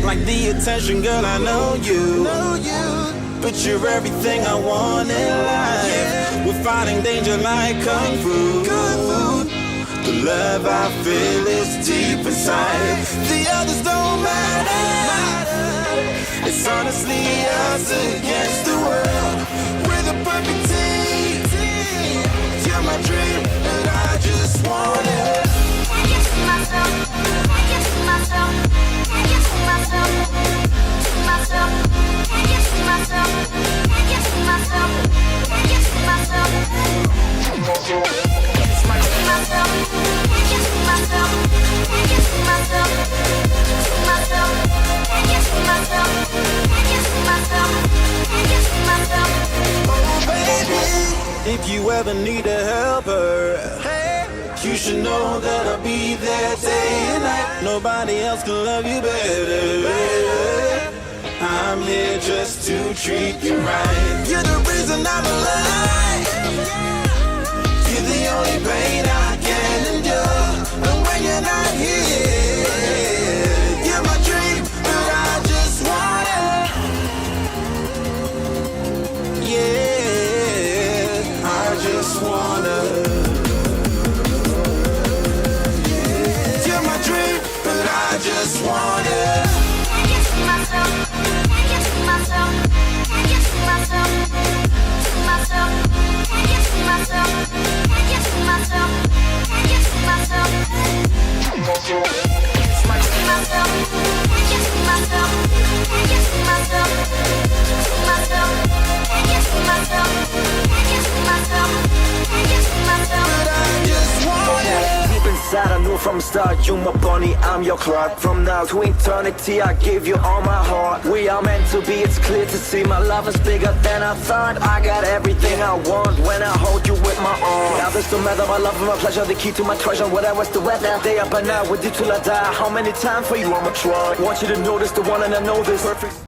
Like the attention, girl, I know you. But you're everything I want in life. We're fighting danger like Kung Fu. The love I feel is deep inside. The others don't matter. It's honestly us against the world. We're the perfect team. You're my dream, and I just want it. Can't get to myself. Can't get to myself. Can't get to myself. To myself. Can't get to myself. Can't get to myself. Can't get to myself. It's my to myself. Can't get to myself. Can't get to myself. To myself. Can't get to myself. Can't get to myself. Can't get to myself. Oh baby, if you ever need a helper, you should know that I'll be there day and night. Nobody else can love you better. I'm here just to treat you right. You're the reason I'm alive. You're the only pain I can endure. And when you're not here, you're my dream, but I just want it. Yeah, I just wanna. You're my dream, but I just want it. Can't get to myself. Can't get to myself. Can't get to myself. To myself. Can't get to myself. Can't get to myself. Can't get to myself. It's my to myself. Can't get to myself. Can't get to myself. To myself. Can't get to myself. Can't get to myself. Can't get to myself. But I just want it. Deep inside, I knew from the start, you my bunny, I'm your Clark. From now to eternity, I give you all my heart. We are meant to be, it's clear to see. My love is bigger than I thought. I got everything I want when I hold you with my arms. Now this don't matter, my love and my pleasure, the key to my treasure. Whatever's the weather, day up and night with you till I die. How many times for you I'ma try? Want you to notice the one and I know this perfect.